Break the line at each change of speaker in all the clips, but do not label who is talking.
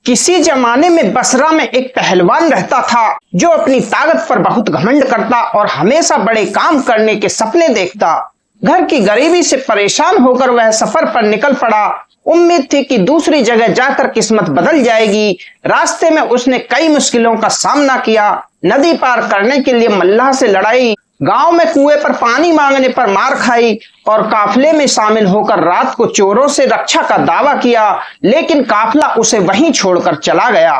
किसी जमाने में बसरा में एक पहलवान रहता था जो अपनी ताकत पर बहुत घमंड करता और हमेशा बड़े काम करने के सपने देखता। घर की गरीबी से परेशान होकर वह सफर पर निकल पड़ा। उम्मीद थी कि दूसरी जगह जाकर किस्मत बदल जाएगी। रास्ते में उसने कई मुश्किलों का सामना किया। नदी पार करने के लिए मल्लाह से लड़ाई, गांव में कुएं पर पानी मांगने पर मार खाई और काफिले में शामिल होकर रात को चोरों से रक्षा का दावा किया, लेकिन काफिला उसे वहीं छोड़कर चला गया।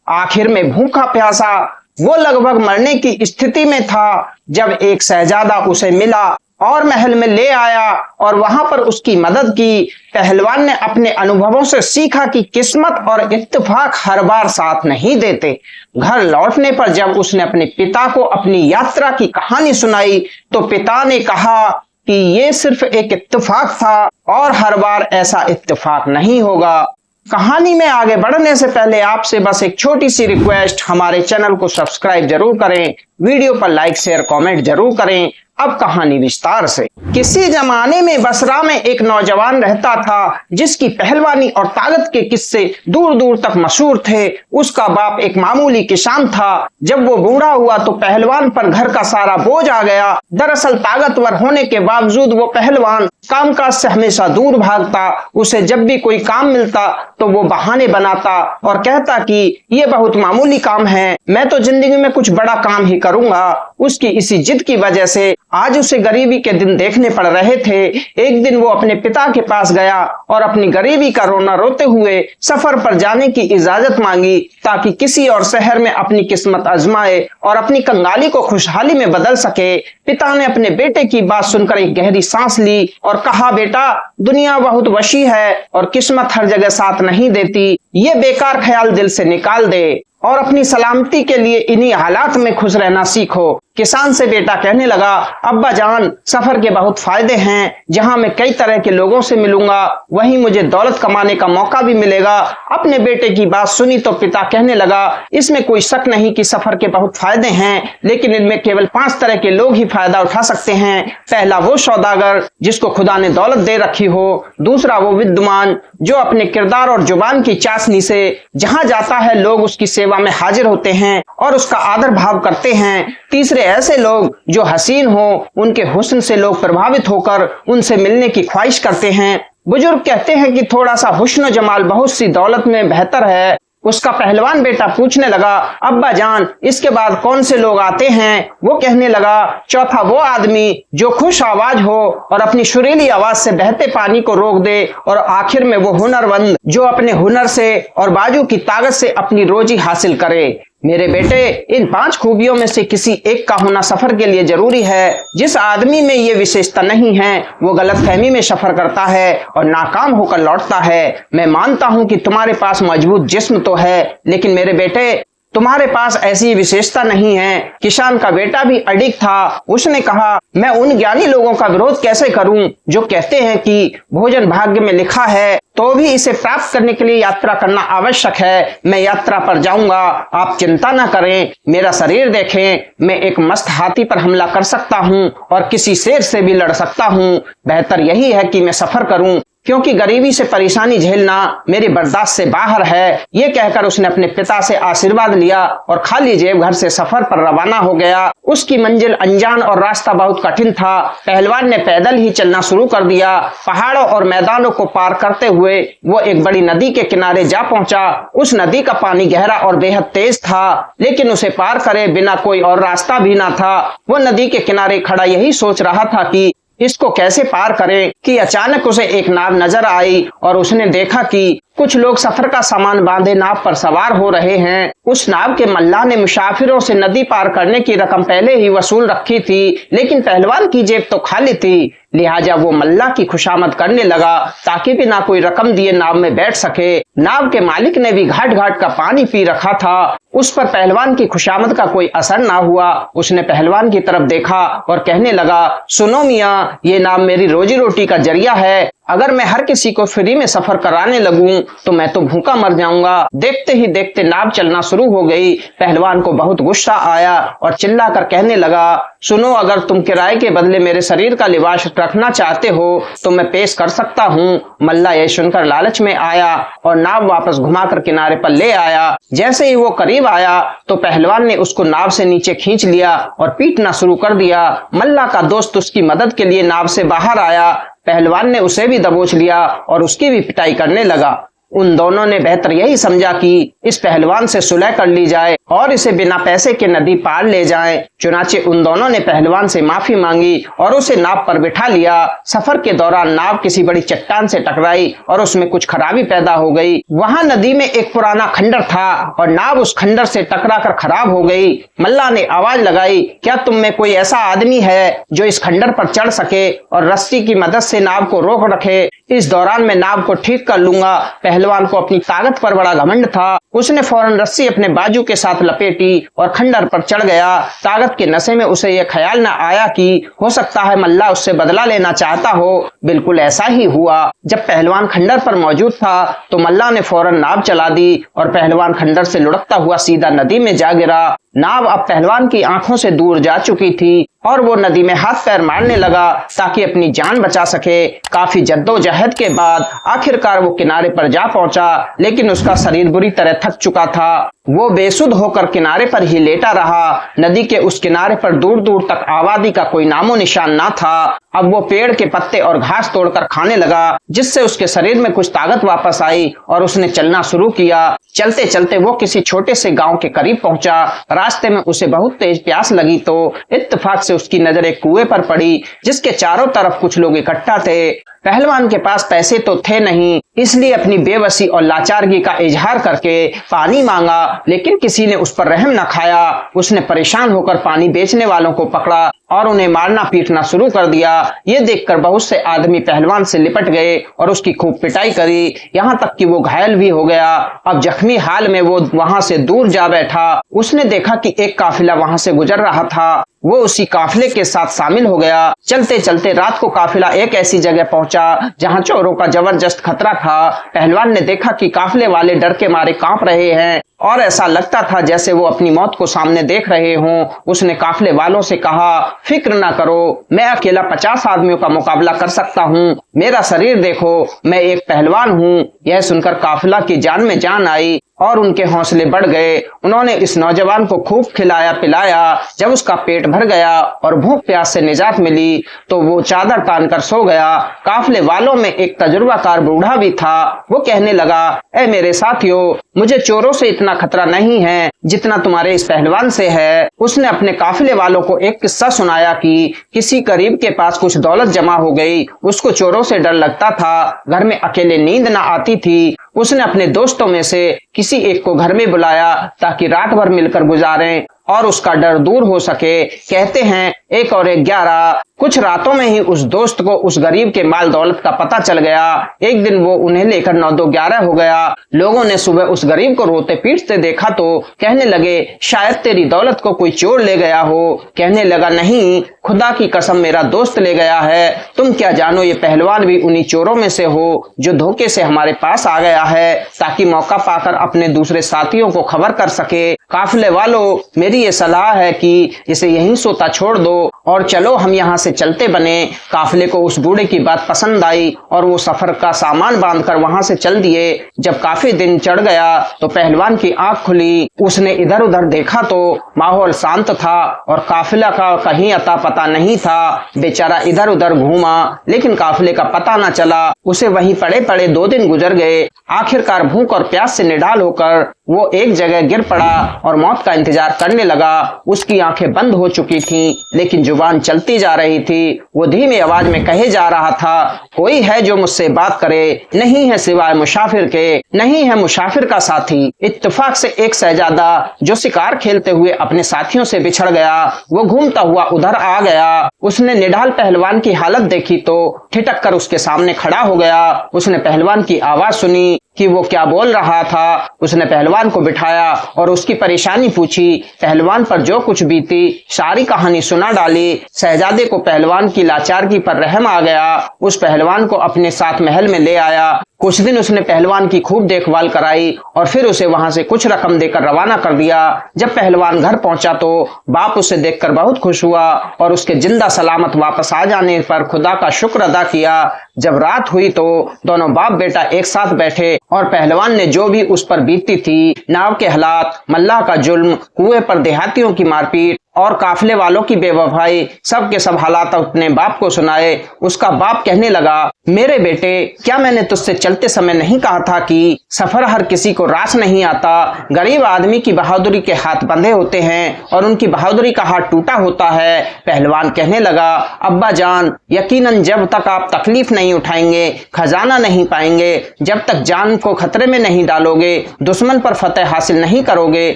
आखिर में भूखा प्यासा वो लगभग मरने की स्थिति में था जब एक शहजादा उसे मिला और महल में ले आया और वहां पर उसकी मदद की। पहलवान ने अपने अनुभवों से सीखा कि किस्मत और इत्तेफाक हर बार साथ नहीं देते। घर लौटने पर जब उसने अपने पिता को अपनी यात्रा की कहानी सुनाई तो पिता ने कहा कि ये सिर्फ एक इत्तेफाक था और हर बार ऐसा इत्तेफाक नहीं होगा। कहानी में आगे बढ़ने से पहले आपसे बस एक छोटी सी रिक्वेस्ट, हमारे चैनल को सब्सक्राइब जरूर करें, वीडियो पर लाइक शेयर कमेंट जरूर करें। अब कहानी विस्तार से। किसी जमाने में बसरा में एक नौजवान रहता था जिसकी पहलवानी और ताकत के किस्से दूर दूर तक मशहूर थे। उसका बाप एक मामूली किसान था। जब वो बूढ़ा हुआ तो पहलवान पर घर का सारा बोझ आ गया। दरअसल ताकतवर होने के बावजूद वो पहलवान कामकाज से हमेशा दूर भागता। उसे जब भी कोई काम मिलता तो वो बहाने बनाता और कहता कि ये बहुत मामूली काम है, मैं तो जिंदगी में कुछ बड़ा काम ही करूंगा। उसकी इसी जिद की वजह से आज उसे गरीबी के दिन देखने पड़ रहे थे। एक दिन वो अपने पिता के पास गया और अपनी गरीबी का रोना रोते हुए सफर पर जाने की इजाजत मांगी ताकि किसी और शहर में अपनी किस्मत आजमाए और अपनी कंगाली को खुशहाली में बदल सके। पिता ने अपने बेटे की बात सुनकर एक गहरी सांस ली और कहा, बेटा, दुनिया बहुत वसी है और किस्मत हर जगह साथ नहीं देती। ये बेकार ख्याल दिल से निकाल दे और अपनी सलामती के लिए इन्हीं हालात में खुश रहना सीखो। किसान से बेटा कहने लगा, अब्बा जान, सफर के बहुत फायदे हैं। जहां मैं कई तरह के लोगों से मिलूंगा वहीं मुझे दौलत कमाने का मौका भी मिलेगा। अपने बेटे की बात सुनी तो पिता कहने लगा, इसमें कोई शक नहीं कि सफर के बहुत फायदे हैं, लेकिन इनमें केवल 5 तरह के लोग ही फायदा उठा सकते हैं। पहला वो सौदागर जिसको खुदा ने दौलत दे रखी हो। दूसरा वो विद्वान जो अपने किरदार और जुबान की चाशनी से जहां जाता है लोग उसकी सेवा में हाजिर होते हैं और उसका आदर भाव करते हैं। तीसरे ऐसे लोग जो हसीन हो, उनके हुस्न से लोग प्रभावित होकर उनसे मिलने की ख्वाहिश करते हैं। बुजुर्ग कहते हैं कि थोड़ा सा हुस्न जमाल बहुत सी दौलत में बेहतर है। उसका पहलवान बेटा पूछने लगा, अब्बा जान, इसके बाद कौन से लोग आते हैं? वो कहने लगा, चौथा वो आदमी जो खुश आवाज हो और अपनी सुरीली आवाज से बहते पानी को रोक दे, और आखिर में वो हुनरमंद जो अपने हुनर से और बाजू की ताकत से अपनी रोजी हासिल करे। मेरे बेटे, इन 5 खूबियों में से किसी एक का होना सफर के लिए जरूरी है। जिस आदमी में ये विशेषता नहीं है वो गलतफहमी में सफर करता है और नाकाम होकर लौटता है। मैं मानता हूं कि तुम्हारे पास मजबूत जिस्म तो है, लेकिन मेरे बेटे, तुम्हारे पास ऐसी विशेषता नहीं है। किसान का बेटा भी अडिग था। उसने कहा, मैं उन ज्ञानी लोगों का विरोध कैसे करूं जो कहते हैं कि भोजन भाग्य में लिखा है, तो भी इसे प्राप्त करने के लिए यात्रा करना आवश्यक है। मैं यात्रा पर जाऊंगा, आप चिंता न करें। मेरा शरीर देखें, मैं एक मस्त हाथी पर हमला कर सकता हूं और किसी शेर से भी लड़ सकता हूं। बेहतर यही है कि मैं सफर करूं, क्योंकि गरीबी से परेशानी झेलना मेरी बर्दाश्त से बाहर है। ये कहकर उसने अपने पिता से आशीर्वाद लिया और खाली जेब घर से सफर पर रवाना हो गया। उसकी मंजिल अनजान और रास्ता बहुत कठिन था। पहलवान ने पैदल ही चलना शुरू कर दिया। पहाड़ों और मैदानों को पार करते हुए वो एक बड़ी नदी के किनारे जा पहुंचा। उस नदी का पानी गहरा और बेहद तेज था, लेकिन उसे पार करे बिना कोई और रास्ता भी ना था। वो नदी के किनारे खड़ा यही सोच रहा था कि इसको कैसे पार करें कि अचानक उसे एक नाव नजर आई और उसने देखा कि कुछ लोग सफर का सामान बांधे नाव पर सवार हो रहे हैं। उस नाव के मल्लाह ने मुसाफिरों से नदी पार करने की रकम पहले ही वसूल रखी थी, लेकिन पहलवान की जेब तो खाली थी। लिहाजा वो मल्लाह की खुशामद करने लगा ताकि बिना कोई रकम दिए नाव में बैठ सके। नाव के मालिक ने भी घाट घाट का पानी पी रखा था। उस पर पहलवान की खुशामद का कोई असर ना हुआ। उसने पहलवान की तरफ देखा और कहने लगा, सुनो मियाँ, ये नाव मेरी रोजी रोटी का जरिया है। अगर मैं हर किसी को फ्री में सफर कराने लगूं तो मैं तो भूखा मर जाऊंगा। देखते ही देखते नाव चलना शुरू हो गई। पहलवान को बहुत गुस्सा आया और चिल्लाकर कहने लगा, सुनो, अगर तुम किराए के बदले मेरे शरीर का लिबास रखना चाहते हो तो मैं पेश कर सकता हूँ। मल्ला यह सुनकर लालच में आया और नाव वापस घुमाकर किनारे पर ले आया। जैसे ही वो करीब आया तो पहलवान ने उसको नाव से नीचे खींच लिया और पीटना शुरू कर दिया। मल्ला का दोस्त उसकी मदद के लिए नाव से बाहर आया। पहलवान ने उसे भी दबोच लिया और उसकी भी पिटाई करने लगा। उन दोनों ने बेहतर यही समझा कि इस पहलवान से सुलह कर ली जाए और इसे बिना पैसे के नदी पार ले जाएं। चुनाचे उन दोनों ने पहलवान से माफी मांगी और उसे नाव पर बिठा लिया। सफर के दौरान नाव किसी बड़ी चट्टान से टकराई और उसमें कुछ खराबी पैदा हो गई। वहां नदी में एक पुराना खंडर था और नाव उस खंडर से टकराकर खराब हो गई। मल्ला ने आवाज लगाई, क्या तुम में कोई ऐसा आदमी है जो इस खंडर पर चढ़ सके और रस्सी की मदद से नाव को रोक रखे? इस दौरान मैं नाव को ठीक कर लूंगा। पहलवान को अपनी ताकत पर बड़ा घमंड था। उसने फौरन रस्सी अपने बाजू के साथ लपेटी और खंडर पर चढ़ गया। ताकत के नशे में उसे यह ख्याल न आया कि हो सकता है मल्ला उससे बदला लेना चाहता हो। बिल्कुल ऐसा ही हुआ। जब पहलवान खंडर पर मौजूद था तो मल्ला ने फौरन नाव चला दी और पहलवान खंडर से लुढ़कता हुआ सीधा नदी में जा गिरा। नाव अब पहलवान की आंखों से दूर जा चुकी थी और वो नदी में हाथ पैर मारने लगा ताकि अपनी जान बचा सके। काफी जद्दोजहद के बाद आखिरकार वो किनारे पर जा पहुंचा, लेकिन उसका शरीर बुरी तरह थक चुका था। वो बेसुध होकर किनारे पर ही लेटा रहा। नदी के उस किनारे पर दूर दूर तक आबादी का कोई नामो निशान ना था। अब वो पेड़ के पत्ते और घास तोड़कर खाने लगा, जिससे उसके शरीर में कुछ ताकत वापस आई और उसने चलना शुरू किया। चलते चलते वो किसी छोटे से गांव के करीब पहुंचा। रास्ते में उसे बहुत तेज प्यास लगी तो इत्तेफाक से उसकी नजर एक कुएं पर पड़ी, जिसके चारों तरफ कुछ लोग इकट्ठा थे। पहलवान के पास पैसे तो थे नहीं, इसलिए अपनी बेबसी और लाचारगी का इजहार करके पानी मांगा, लेकिन किसी ने उस पर रहम न खाया। उसने परेशान होकर पानी बेचने वालों को पकड़ा और उन्हें मारना पीटना शुरू कर दिया। ये देखकर बहुत से आदमी पहलवान से लिपट गए और उसकी खूब पिटाई करी, यहाँ तक कि वो घायल भी हो गया। अब जख्मी हाल में वो वहां से दूर जा बैठा। उसने देखा कि एक काफिला वहां से गुजर रहा था। वो उसी काफिले के साथ शामिल हो गया। चलते चलते रात को काफिला एक ऐसी जगह पहुंचा जहां चोरों का जबरदस्त खतरा था। पहलवान ने देखा कि काफिले वाले डर के मारे कांप रहे हैं और ऐसा लगता था जैसे वो अपनी मौत को सामने देख रहे हों। उसने काफिले वालों से कहा, फिक्र ना करो, मैं अकेला 50 आदमियों का मुकाबला कर सकता हूँ। मेरा शरीर देखो, मैं एक पहलवान हूँ। यह सुनकर काफिला की जान में जान आई और उनके हौसले बढ़ गए। उन्होंने इस नौजवान को खूब खिलाया पिलाया। जब उसका पेट भर गया और भूख प्यास से निजात मिली तो वो चादर तानकर सो गया। काफिले वालों में एक तजुर्बाकार बूढ़ा भी था। वो कहने लगा, ऐ मेरे साथियों, मुझे चोरों से इतना खतरा नहीं है जितना तुम्हारे इस पहलवान से है। उसने अपने काफिले वालों को एक किस्सा सुनाया कि किसी गरीब के पास कुछ दौलत जमा हो गई। उसको चोरों से डर लगता था। घर में अकेले नींद न आती थी। उसने अपने दोस्तों में से किसी एक को घर में बुलाया ताकि रात भर मिलकर गुजारें और उसका डर दूर हो सके। कहते हैं 1 और 1 11। कुछ रातों में ही उस दोस्त को उस गरीब के माल दौलत का पता चल गया। एक दिन वो उन्हें लेकर 9 2 11 हो गया। लोगों ने सुबह उस गरीब को रोते पीटते देखा तो कहने लगे, शायद तेरी दौलत को कोई चोर ले गया हो। कहने लगा, नहीं, खुदा की कसम मेरा दोस्त ले गया है। तुम क्या जानो, ये पहलवान भी उन्हीं चोरों में से हो जो धोखे से हमारे पास आ गया है ताकि मौका पाकर अपने दूसरे साथियों को खबर कर सके। काफिले वालों, मेरी ये सलाह है कि इसे यहीं सोता छोड़ दो और चलो हम यहाँ से चलते बने। काफिले को उस बूढ़े की बात पसंद आई और वो सफर का सामान बांधकर वहां से चल दिए। जब काफी दिन चढ़ गया तो पहलवान की आंख खुली। उसने इधर उधर देखा तो माहौल शांत था और काफिला का कहीं अता पता नहीं था। बेचारा इधर उधर घूमा लेकिन काफिले का पता न चला। उसे वहीं पड़े पड़े 2 दिन गुजर गए। आखिरकार भूख और प्यास से निढाल होकर वो एक जगह गिर पड़ा और मौत का इंतजार करने लगा। उसकी आंखें बंद हो चुकी थीं, लेकिन जुबान चलती जा रही थी। वो धीमी आवाज में कहे जा रहा था, कोई है जो मुझसे बात करे? नहीं है सिवाय मुसाफिर के, नहीं है मुसाफिर का साथी। इत्तेफाक से एक शहजादा जो शिकार खेलते हुए अपने साथियों से बिछड़ गया, वो घूमता हुआ उधर आ गया। उसने निढाल पहलवान की हालत देखी तो ठिठक कर उसके सामने खड़ा हो गया। उसने पहलवान की आवाज सुनी कि वो क्या बोल रहा था। उसने पहलवान को बिठाया और उसकी परेशानी पूछी। पहलवान पर जो कुछ बीती सारी कहानी सुना डाली। शहजादे को पहलवान की लाचारगी पर रहम आ गया। उस पहलवान को अपने साथ महल में ले आया। कुछ दिन उसने पहलवान की खूब देखभाल कराई और फिर उसे वहां से कुछ रकम देकर रवाना कर दिया। जब पहलवान घर पहुंचा तो बाप उसे देखकर बहुत खुश हुआ और उसके जिंदा सलामत वापस आ जाने पर खुदा का शुक्र अदा किया। जब रात हुई तो दोनों बाप बेटा एक साथ बैठे और पहलवान ने जो भी उस पर बीती थी, नाव के हालात, मल्लाह का जुल्म, कुएं पर देहातियों की मारपीट और काफिले वालों की बेवफाई, सब के सब हालात अपने बाप को सुनाए। उसका बाप कहने लगा, मेरे बेटे, क्या मैंने तुझसे चलते समय नहीं कहा था कि सफर हर किसी को रास नहीं आता। गरीब आदमी की बहादुरी के हाथ बंधे होते हैं और उनकी बहादुरी का हाथ टूटा होता है। पहलवान कहने लगा, अब्बा जान, यकीनन जब तक आप तकलीफ नहीं उठाएंगे, खजाना नहीं पाएंगे, जब तक जान को खतरे में नहीं डालोगे, दुश्मन पर फतेह हासिल नहीं करोगे,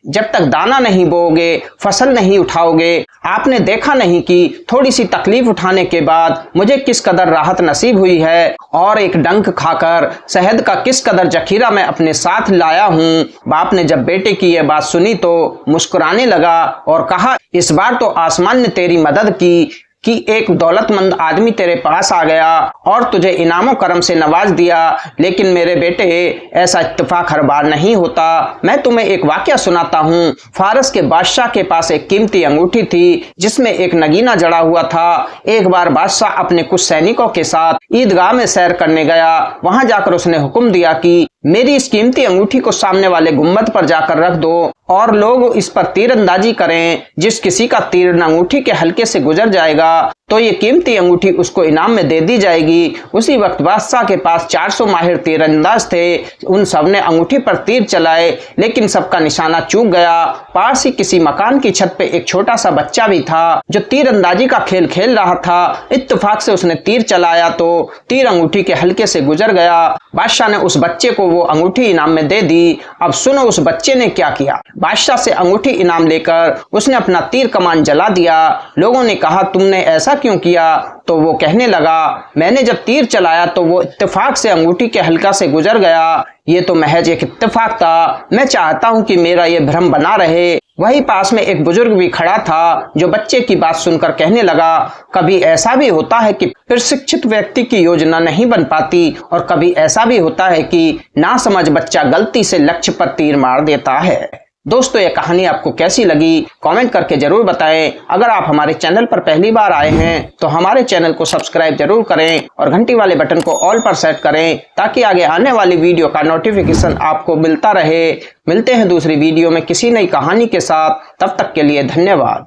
जब तक दाना नहीं बोओगे, फसल नहीं उठाओगे, आपने देखा नहीं कि थोड़ी सी तकलीफ उठाने के बाद मुझे किस कदर राहत नसीब हुई है और एक डंक खाकर शहद का किस कदर जखीरा मैं अपने साथ लाया हूँ। बाप ने जब बेटे की यह बात सुनी तो मुस्कुराने लगा और कहा, इस बार तो आसमान ने तेरी मदद की कि एक दौलतमंद आदमी तेरे पास आ गया और तुझे इनामों करम से नवाज दिया। लेकिन मेरे बेटे, ऐसा इत्तेफाक हर बार नहीं होता। मैं तुम्हें एक वाकया सुनाता हूँ। फारस के बादशाह के पास एक कीमती अंगूठी थी जिसमें एक नगीना जड़ा हुआ था। एक बार बादशाह अपने कुछ सैनिकों के साथ ईदगाह में सैर करने गया। वहां जाकर उसने हुक्म दिया कि मेरी इस कीमती अंगूठी को सामने वाले गुंबद पर जाकर रख दो और लोग इस पर तीरंदाजी करें। जिस किसी का तीर अंगूठी के हल्के से गुजर जाएगा तो ये कीमती अंगूठी उसको इनाम में दे दी जाएगी। उसी वक्त बादशाह के पास 400 माहिर तीरंदाज थे। उन सब ने अंगूठी पर तीर चलाए लेकिन सबका निशाना चूक गया। पास ही किसी मकान की छत पे एक छोटा सा बच्चा भी था जो तीरंदाजी का खेल खेल रहा था। इत्तेफाक से उसने तीर चलाया तो तीर अंगूठी के हल्के से गुजर गया। बादशाह ने उस बच्चे को वो अंगूठी इनाम में दे दी। अब सुनो उस बच्चे ने क्या किया। बादशाह से अंगूठी इनाम लेकर उसने अपना तीर कमान जला दिया। लोगों ने कहा, तुमने ऐसा क्यों किया? तो वो कहने लगा, मैंने जब तीर चलाया तो वो इत्तेफाक से अंगूठी के हल्का से गुजर गया। ये तो महज एक इत्तेफाक था। मैं चाहता हूँ कि मेरा ये भ्रम बना रहे। वही पास में एक बुजुर्ग भी खड़ा था जो बच्चे की बात सुनकर कहने लगा, कभी ऐसा भी होता है कि प्रशिक्षित व्यक्ति की योजना नहीं बन पाती और कभी ऐसा भी होता है कि नासमझ बच्चा गलती से लक्ष्य पर तीर मार देता है। दोस्तों, ये कहानी आपको कैसी लगी कमेंट करके जरूर बताएं। अगर आप हमारे चैनल पर पहली बार आए हैं तो हमारे चैनल को सब्सक्राइब जरूर करें और घंटी वाले बटन को ऑल पर सेट करें ताकि आगे आने वाली वीडियो का नोटिफिकेशन आपको मिलता रहे। मिलते हैं दूसरी वीडियो में किसी नई कहानी के साथ। तब तक के लिए धन्यवाद।